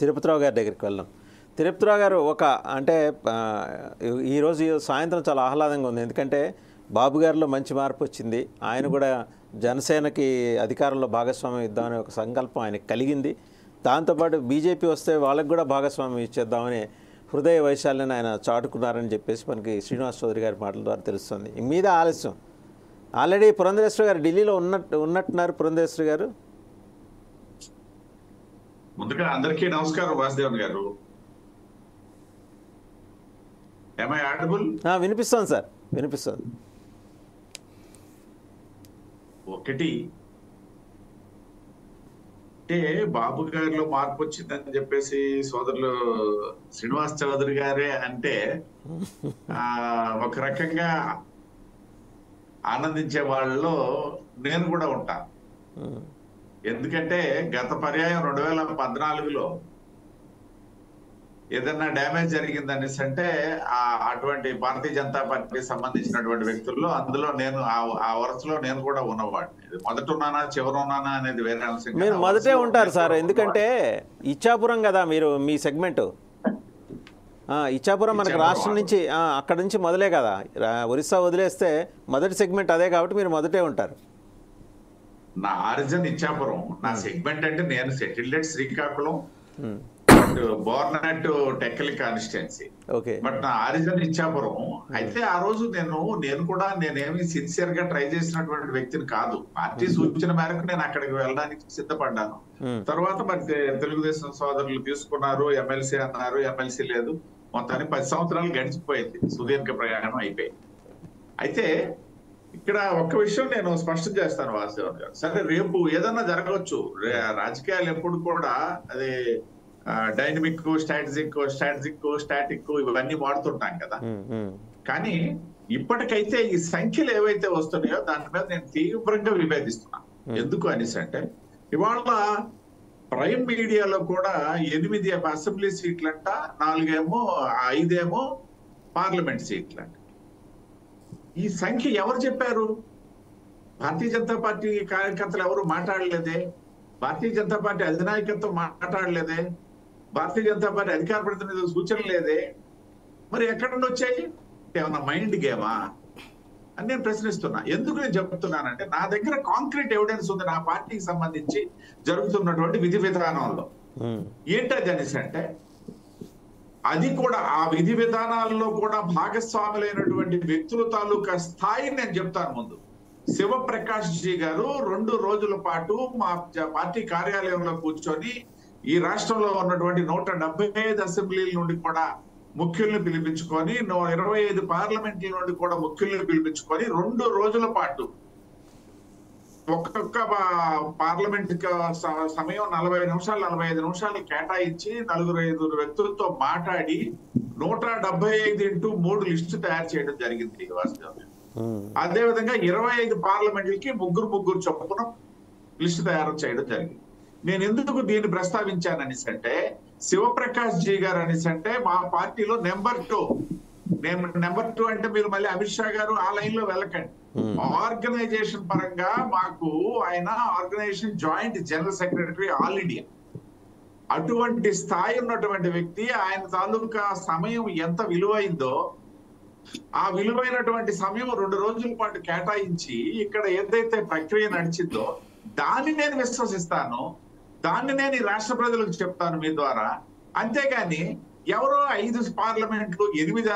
తిరుపతిరావు గారి దగ్గరికి వెళ్దాం. తిరుపతిరావు గారు అంటే ఈరోజు సాయంత్రం చాలా ఆహ్లాదంగా ఉంది. ఎందుకంటే బాబు గారిలో మంచి మార్పు వచ్చింది. ఆయన కూడా జనసేనకి అధికారంలో భాగస్వామ్యం ఇద్దామనే ఒక సంకల్పం ఆయనకు కలిగింది. దాంతోపాటు బీజేపీ వస్తే వాళ్ళకు కూడా భాగస్వామ్యం ఇచ్చేద్దామని హృదయ వైశాల్యాన్ని ఆయన చాటుకున్నారని చెప్పేసి మనకి శ్రీనివాస్ చౌదరి గారి మాటల ద్వారా తెలుస్తుంది. మీద ఆలస్యం ఆల్రెడీ పురంధరేశ్వరి గారు ఢిల్లీలో ఉన్నట్టున్నారు. పురంధరేశ్వరి గారు, ముందుగా అందరికీ నమస్కారం. వాసుదేవన్ గారు, వినిపిస్తుంది సార్, వినిపిస్తుంది. ఒకటి అంటే బాబు గారిలో మార్పు వచ్చిందని చెప్పేసి సోదరులు శ్రీనివాస్ చౌదరి గారే అంటే ఒక రకంగా ఆనందించే వాళ్ళలో నేను కూడా ఉంటాను. ఎందుకంటే గత పర్యాయం 2014లో ఏదన్నా డ్యామేజ్ జరిగిందనేసి అంటే అటువంటి భారతీయ జనతా పార్టీకి సంబంధించినటువంటి వ్యక్తుల్లో అందులో నేను ఆ వరుసలో నేను కూడా ఉన్నవాడిని. మొదట ఉన్నానా చివరి ఉన్నానా అనేది వేరే అంశం. మీరు మొదటే ఉంటారు సార్, ఎందుకంటే ఇచ్చాపురం కదా మీరు, మీ సెగ్మెంట్ ఇచ్చాపురం మనకి రాష్ట్రం నుంచి అక్కడ నుంచి మొదలే కదా. ఒరిస్సా వదిలేస్తే మొదటి సెగ్మెంట్ అదే కాబట్టి మీరు మొదటే ఉంటారు. నా ఆరిజిన్ ఇచ్చాపురం, నా సెగ్మెంట్ అంటే నేను settled at Srikakulam, Born at Tekkali constituency, but నా ఆరిజిన్ ఇచ్చాపురం. అయితే ఆ రోజు నేనేమి సిన్సియర్ గా ట్రై చేసినటువంటి వ్యక్తిని కాదు. పార్టీ సూచన మేరకు నేను అక్కడికి వెళ్ళడానికి సిద్ధపడ్డాను. తర్వాత మరి తెలుగుదేశం సోదరులు తీసుకున్నారు, ఎమ్మెల్సీ అన్నారు, ఎమ్మెల్సీ లేదు. మొత్తానికి 10 సంవత్సరాలు గడిచిపోయింది, సుదీర్ఘ ప్రయాణం అయిపోయింది. అయితే ఇక్కడ ఒక్క విషయం నేను స్పష్టం చేస్తాను వాసుదేవన్ గారు. సరే, రేపు ఏదన్నా జరగవచ్చు. రాజకీయాలు ఎప్పుడు కూడా అది డైనమిక్, స్టాటిక్ ఇవన్నీ వాడుతుంటాం కదా. కానీ ఇప్పటికైతే ఈ సంఖ్యలు ఏవైతే వస్తున్నాయో దాని మీద నేను తీవ్రంగా విభేదిస్తున్నాను. ఎందుకు అనేసి అంటే ఇవాళ ప్రైమ్ మీడియాలో కూడా 8 అసెంబ్లీ సీట్లంట, 5 పార్లమెంట్ సీట్లంట. ఈ సంఖ్య ఎవరు చెప్పారు? భారతీయ జనతా పార్టీ కార్యకర్తలు ఎవరు మాట్లాడలేదే, భారతీయ జనతా పార్టీ అధినాయకత్వం మాట్లాడలేదే, భారతీయ జనతా పార్టీ అధికార ప్రతినిధులు సూచన లేదే. మరి ఎక్కడ నుండి వచ్చాయి? ఏమన్నా మైండ్ గేమా అని నేను ప్రశ్నిస్తున్నా. ఎందుకు నేను చెప్తున్నానంటే నా దగ్గర కాంక్రీట్ ఎవిడెన్స్ ఉంది నా పార్టీకి సంబంధించి జరుగుతున్నటువంటి విధి విధానంలో. ఏంటది అనేసి అంటే అది కూడా ఆ విధి విధానాల్లో కూడా భాగస్వాములైనటువంటి వ్యక్తుల తాలూకా స్థాయిని నేను చెప్తాను. ముందు శివప్రకాష్ జీ గారు 2 రోజుల పాటు మా పార్టీ కార్యాలయంలో కూర్చొని ఈ రాష్ట్రంలో ఉన్నటువంటి 175 అసెంబ్లీల నుండి కూడా ముఖ్యుల్ని పిలిపించుకొని 25 పార్లమెంట్ల నుండి కూడా ముఖ్యుల్ని పిలిపించుకొని 2 రోజుల పాటు ఒక్కొక్క పార్లమెంట్ సమయం 40 నిమిషాలు 45 నిమిషాలు కేటాయించి 4-5 వ్యక్తులతో మాట్లాడి 175x3 లిస్టు తయారు చేయడం జరిగింది వాస్తవం. అదే విధంగా 25 పార్లమెంట్లకి ముగ్గురు చొప్పున లిస్టు తయారు చేయడం జరిగింది. నేను ఎందుకు దీన్ని ప్రస్తావించాననేసి అంటే శివప్రకాష్ జీ గారు అనేసి అంటే మా పార్టీలో నెంబర్ 2 అంటే మీరు మళ్ళీ అమిత్ షా గారు ఆ లైన్ లో వెళ్ళకండి. ఆర్గనైజేషన్ పరంగా మాకు ఆయన organisation joint general secretary all India. అటువంటి స్థాయి ఉన్నటువంటి వ్యక్తి, ఆయన తాలూకా సమయం ఎంత విలువైందో ఆ విలువైనటువంటి సమయం 2 రోజుల పాటు కేటాయించి ఇక్కడ ఏదైతే ప్రక్రియ నడిచిందో దాన్ని నేను విశ్వసిస్తాను, దాన్ని నేను ఈ రాష్ట్ర ప్రజలకు చెప్తాను మీ ద్వారా. అంతేగాని ఎవరో 5 పార్లమెంట్లు, 8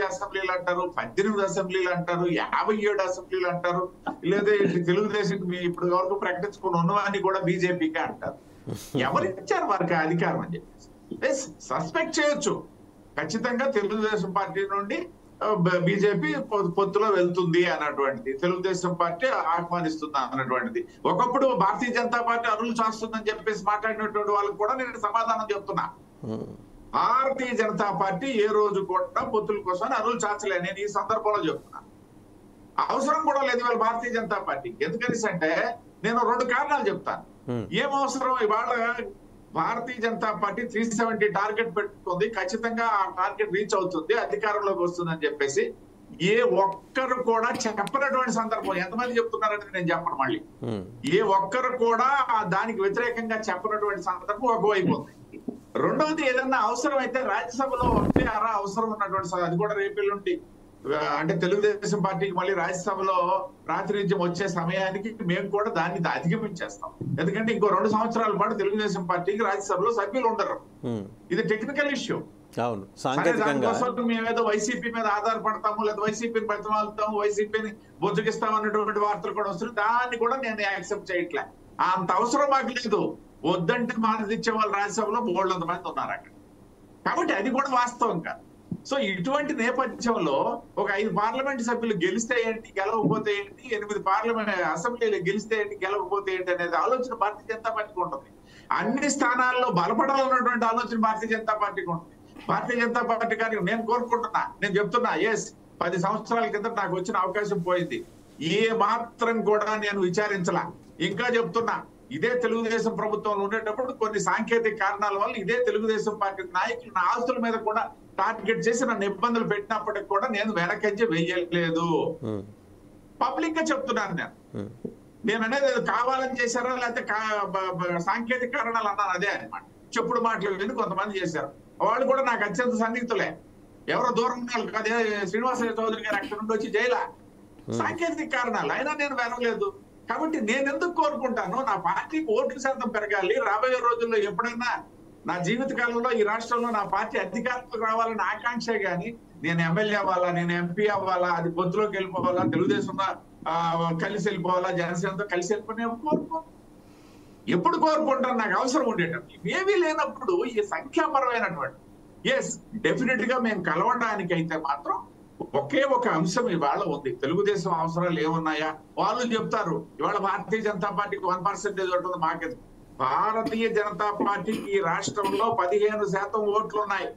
అసెంబ్లీలు అంటారు, 18 అసెంబ్లీలు అంటారు, 57 అసెంబ్లీలు అంటారు, లేదా తెలుగుదేశం ఇప్పుడు వరకు ప్రకటించుకుని ఉన్నవాన్ని కూడా బీజేపీకి అంటారు. ఎవరిచ్చారు వారికి అధికారం అని చెప్పేసి సస్పెక్ట్ చేయొచ్చు. ఖచ్చితంగా తెలుగుదేశం పార్టీ నుండి బీజేపీ పొత్తులో వెళ్తుంది అన్నటువంటిది, తెలుగుదేశం పార్టీ ఆహ్వానిస్తుంది అన్నటువంటిది. ఒకప్పుడు భారతీయ జనతా పార్టీ అరువులు చాస్తుందని చెప్పేసి మాట్లాడినటువంటి వాళ్ళకి కూడా నేను సమాధానం చెప్తున్నా. భారతీయ జనతా పార్టీ ఏ రోజు కూడా పొత్తుల కోసం అరువులు చాచలే. నేను ఈ సందర్భంలో చెప్తున్నా. అవసరం కూడా లేదు ఇవాళ భారతీయ జనతా పార్టీకి. ఎందుకనేసి అంటే నేను 2 కారణాలు చెప్తాను. ఏం అవసరం? ఇవాళ భారతీయ జనతా పార్టీ 370 టార్గెట్ పెట్టుకుంది. ఖచ్చితంగా ఆ టార్గెట్ రీచ్ అవుతుంది, అధికారంలోకి వస్తుందని చెప్పేసి ఏ ఒక్కరు కూడా చెప్పనటువంటి సందర్భం. ఎంతమంది చెప్తున్నారని నేను చెప్పను మళ్ళీ. ఏ ఒక్కరు కూడా దానికి వ్యతిరేకంగా చెప్పనటువంటి సందర్భం ఒకవైపు ఉంది. రెండవది, ఏదన్నా అవసరం అయితే రాజ్యసభలో ఒకటే అవసరం ఉన్నటువంటి, అది కూడా రేపెల్లుండి అంటే తెలుగుదేశం పార్టీకి మళ్ళీ రాజ్యసభలో ప్రాతినిధ్యం వచ్చే సమయానికి మేము కూడా దాన్ని అధిగమించేస్తాం. ఎందుకంటే ఇంకో 2 సంవత్సరాల పాటు తెలుగుదేశం పార్టీకి రాజ్యసభలో సభ్యులు ఉండరు. ఇది టెక్నికల్ ఇష్యూ. అవును, సాంకేతికంగా మేమేదో వైసీపీ మీద ఆధారపడతాము, లేదా వైసీపీని బతిమాలుతాము, వైసీపీని బొజ్జగిస్తాం అన్నటువంటి వార్తలు కూడా వస్తుంది. దాన్ని కూడా నేను యాక్సెప్ట్ చేయట్లే. అంత అవసరం మాకు లేదు. వద్దంటే మాదిచ్చే వాళ్ళు రాజ్యసభలో 300 మంది ఉన్నారు అక్కడ. కాబట్టి అది కూడా వాస్తవం కాదు. సో ఇటువంటి నేపథ్యంలో ఒక 5 పార్లమెంట్ సభ్యులు గెలిస్తే ఏంటి, గెలవకపోతే ఏంటి, 8 పార్లమెంట్ అసెంబ్లీలు గెలిస్తే ఏంటి, గెలవకపోతే ఏంటి అనేది ఆలోచన భారతీయ జనతా పార్టీకి ఉంటుంది. అన్ని స్థానాల్లో బలపడాలన్నటువంటి ఆలోచన భారతీయ జనతా పార్టీకి ఉంటుంది. భారతీయ జనతా పార్టీ కానీ నేను కోరుకుంటున్నా, నేను చెప్తున్నా, 10 సంవత్సరాల కింద నాకు వచ్చిన అవకాశం పోయింది. ఏ మాత్రం కూడా నేను విచారించలా. ఇంకా చెప్తున్నా, ఇదే తెలుగుదేశం ప్రభుత్వంలో ఉండేటప్పుడు కొన్ని సాంకేతిక కారణాల వల్ల ఇదే తెలుగుదేశం పార్టీ నాయకులు నా ఆస్తుల మీద కూడా టార్గెట్ చేసి నన్ను ఇబ్బందులు పెట్టినప్పటికి కూడా నేను వెనకంజి వెయ్యలేదు. పబ్లిక్ గా చెప్తున్నాను. నేను అనేది కావాలని చేశారా లేకపోతే సాంకేతిక కారణాలు అన్నాను, అదే అనమాట. చెప్పుడు మాటలు విని కొంతమంది చేశారు. వాళ్ళు కూడా నాకు అత్యంత సన్నిహితులే. ఎవరో దూరం ఉన్నారు. అదే శ్రీనివాస చౌదరి గారు అక్కడ నుండి వచ్చి జైలా సాంకేతిక కారణాలు అయినా నేను వెనలేదు. కాబట్టి నేను ఎందుకు కోరుకుంటాను, నా పార్టీకి ఓట్ల శాతం పెరగాలి. రాబోయే రోజుల్లో ఎప్పుడైనా నా జీవిత కాలంలో ఈ రాష్ట్రంలో నా పార్టీ అధికారంలోకి రావాలని ఆకాంక్ష గాని, నేను ఎమ్మెల్యే అవ్వాలా, నేను ఎంపీ అవ్వాలా, అది పొత్తులోకి వెళ్ళిపోవాలా, తెలుగుదేశంలో కలిసి వెళ్ళిపోవాలా, జనసేనతో కలిసి వెళ్ళిపోయి ఎప్పుడు కోరుకుంటాను నాకు అవసరం ఉండేటప్పుడు. ఇవేమీ లేనప్పుడు ఈ సంఖ్యాపరమైనటువంటి డెఫినెట్ గా మేము కలవడానికి అయితే మాత్రం ఒకే ఒక అంశం ఇవాళ ఉంది. తెలుగుదేశం అవసరాలు ఏమున్నాయా వాళ్ళు చెప్తారు. ఇవాళ భారతీయ జనతా పార్టీకి 1% ఉంటుంది. మాకేది భారతీయ జనతా పార్టీకి ఈ రాష్ట్రంలో 15% ఓట్లు ఉన్నాయి.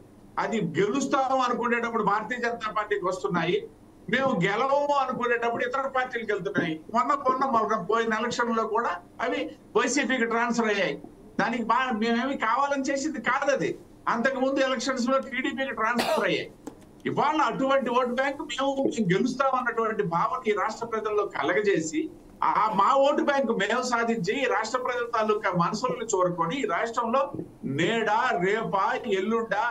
అది గెలుస్తాము అనుకునేటప్పుడు భారతీయ జనతా పార్టీకి వస్తున్నాయి. మేము గెలవము అనుకునేటప్పుడు ఇతర పార్టీలకు వెళ్తున్నాయి. మొన్న పోయిన ఎలక్షన్ లో కూడా అవి వైసీపీకి ట్రాన్స్ఫర్ అయ్యాయి. దానికి మేమేమి కావాలని చేసింది కాదు. అది అంతకు ముందు ఎలక్షన్స్ లో టీడీపీకి ట్రాన్స్ఫర్ అయ్యాయి. ఇవాళ అటువంటి ఓటు బ్యాంకు మేము గెలుస్తామన్నటువంటి భావన ఈ రాష్ట్ర ప్రజల్లో కలగజేసి మా ఓటు బ్యాంకు మేము సాధించి ఈ రాష్ట్ర ప్రజల తాలూకా మనసులను చూరుకొని ఈ రాష్ట్రంలో నేడా రేపా ఎల్లుండా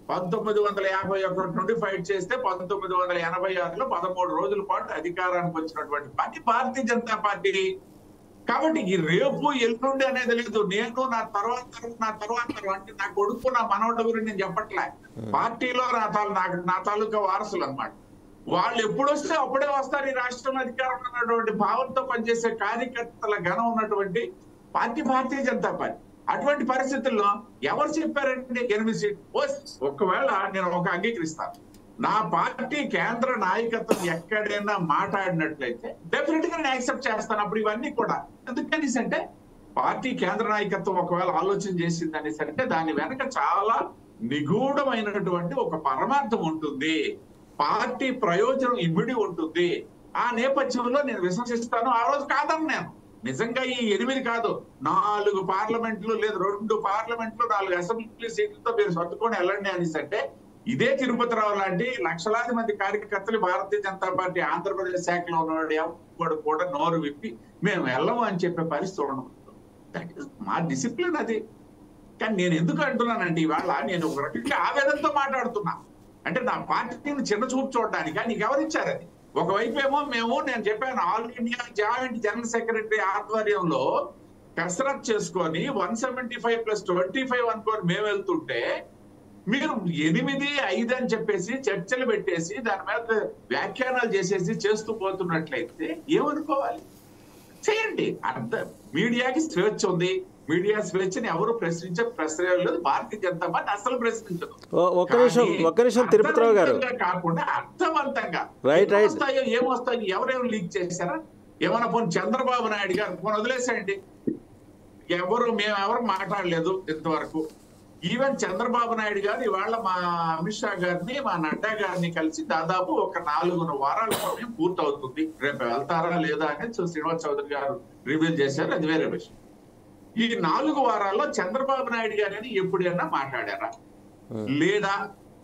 1951 నుండి ఫైట్ చేస్తే 1986లో 13 రోజుల పాటు అధికారానికి వచ్చినటువంటి పార్టీ భారతీయ జనతా పార్టీ. కాబట్టి ఈ రేపు ఎల్లుండి అనేది లేదు. నేను నా తర్వాత అంటే నా కొడుకు నా మనవడ గురించి నేను చెప్పట్లే. పార్టీలో నా తాలూకా వారసులు అన్నమాట. వాళ్ళు ఎప్పుడు వస్తే అప్పుడే వస్తారు. ఈ రాష్ట్రం అధికారం ఉన్నటువంటి భావంతో పనిచేసే కార్యకర్తల ఘనం ఉన్నటువంటి పార్టీ భారతీయ జనతా పార్టీ. అటువంటి పరిస్థితుల్లో ఎవరు చెప్పారంటే 8 సీట్లు ఒకవేళ నేను అంగీకరిస్తాను. నా పార్టీ కేంద్ర నాయకత్వం ఎక్కడైనా మాట్లాడినట్లయితే డెఫినెట్ గా నేను యాక్సెప్ట్ చేస్తాను. అప్పుడు ఇవన్నీ కూడా ఎందుకనేసి అంటే పార్టీ కేంద్ర నాయకత్వం ఒకవేళ ఆలోచన చేసింది అనేసి అంటే దాని వెనక చాలా నిగూఢమైనటువంటి ఒక పరమార్థం ఉంటుంది. పార్టీ ప్రయోజనం ఇమిడి ఉంటుంది. ఆ నేపథ్యంలో నేను విశ్వసిస్తాను. ఆ రోజు కాదని నేను నిజంగా ఈ 8 కాదు 4 పార్లమెంట్లు లేదు 2 పార్లమెంట్లు 4 అసెంబ్లీ సీట్లతో మీరు సర్దుకొని వెళ్ళండి అనేసి అంటే ఇదే తిరుపతిరావు లాంటి లక్షలాది మంది కార్యకర్తలు భారతీయ జనతా పార్టీ ఆంధ్రప్రదేశ్ శాఖలో ఉన్నవాడు కూడా నోరు విప్పి మేము వెళ్ళము అని చెప్పే పరిస్థితి ఉండదు. దట్ ఈస్ మా డిసిప్లిన్ అది. కానీ నేను ఎందుకు అంటున్నానంటే ఇవాళ నేను ఒక రకంగా ఆవేదనతో మాట్లాడుతున్నా. అంటే నా పార్టీని చిన్న చూపు చూడడానికి నీకు ఎవరిచ్చారు అది? ఒకవైపు ఏమో నేను చెప్పాను all India joint general secretary ఆధ్వర్యంలో కసరత్ చేసుకొని 175+25 అనుకోని మేము వెళ్తుంటే మీరు 8-5 అని చెప్పేసి చర్చలు పెట్టేసి దాని మీద వ్యాఖ్యానాలు చేసేసి చేస్తూ పోతున్నట్లయితే ఏమనుకోవాలి? చేయండి. మీడియాకి స్వేచ్ఛ ఉంది. మీడియా స్వేచ్ఛని ఎవరు ప్రశ్నించే ప్రశ్న లేదు. భారతీయ జనతా పార్టీ అసలు ప్రశ్నించదు. ఒక్క నిమిషం తిరుపతిరావు గారు కాకుండా అర్థవంతంగా ఏమొస్తాయో ఎవరెవరు లీక్ చేశారా ఏమన్నా పోనీ చంద్రబాబు నాయుడు గారు పోనీ వదిలేసేయండి. మేమెవరు మాట్లాడలేదు ఇంతవరకు. ఈవెన్ చంద్రబాబు నాయుడు గారు ఇవాళ మా అమిత్ షా గారిని మా నడ్డా గారిని కలిసి దాదాపు ఒక 4 వారాల సమయం పూర్తవుతుంది. రేపు వెళ్తారా లేదా అనేది శ్రీనివాస్ చౌదరి గారు రివీల్ చేశారు. అది వేరే విషయం. ఈ 4 వారాల్లో చంద్రబాబు నాయుడు గారిని ఎప్పుడైనా మాట్లాడారా? లేదా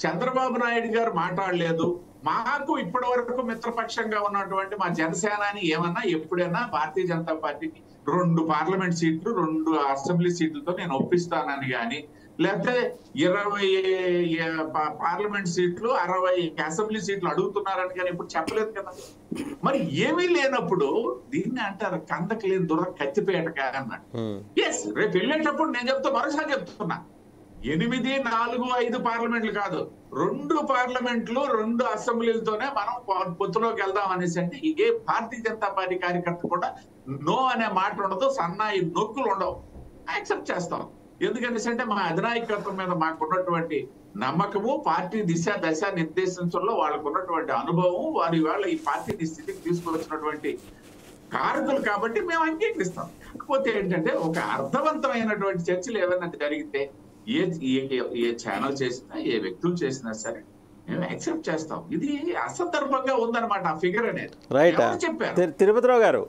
చంద్రబాబు నాయుడు గారు మాట్లాడలేదు మాకు ఇప్పటి వరకు మిత్రపక్షంగా ఉన్నటువంటి మా జనసేనాని ఏమన్నా ఎప్పుడైనా భారతీయ జనతా పార్టీకి 2 పార్లమెంట్ సీట్లు 2 అసెంబ్లీ సీట్లతో నేను ఒప్పిస్తానని కానీ, లేకపోతే 20 పార్లమెంట్ సీట్లు 60 అసెంబ్లీ సీట్లు అడుగుతున్నారని కానీ ఇప్పుడు చెప్పలేదు కదా. మరి ఏమీ లేనప్పుడు దీన్ని అంటారు కందకి లేని దుర కత్తిపేటగా అన్నట్టు. ఎస్, రేపు వెళ్ళేటప్పుడు నేను చెప్తా, మరోసారి చెప్తున్నా, 8, 4, 5 పార్లమెంట్లు కాదు, 2 పార్లమెంట్లు 2 అసెంబ్లీలతోనే మనం పొత్తులోకి వెళ్దాం అనేసి అంటే ఏ భారతీయ జనతా పార్టీ కార్యకర్త కూడా నో అనే మాట ఉండదు, సన్నాయి నొక్కులు ఉండవు, యాక్సెప్ట్ చేస్తాం. ఎందుకంటే మా అధినాయకత్వం మీద మాకున్నటువంటి నమ్మకము, పార్టీ దశ నిర్దేశించడంలో వాళ్ళకు ఉన్నటువంటి అనుభవం, వారి వాళ్ళ ఈ పార్టీని స్థితికి తీసుకొచ్చినటువంటి కారకులు కాబట్టి మేము అంగీకరిస్తాం. కాకపోతే ఏంటంటే ఒక అర్థవంతమైనటువంటి చర్చలు ఏమైనా జరిగితే ఏ ఛానల్ చేసినా ఏ వ్యక్తులు చేసినా సరే మేము యాక్సెప్ట్ చేస్తాం. ఇది అసందర్భంగా ఉందన్నమాట ఆ ఫిగర్ అనేది. రైట్. చెప్పారు తిరుపతిరావు గారు,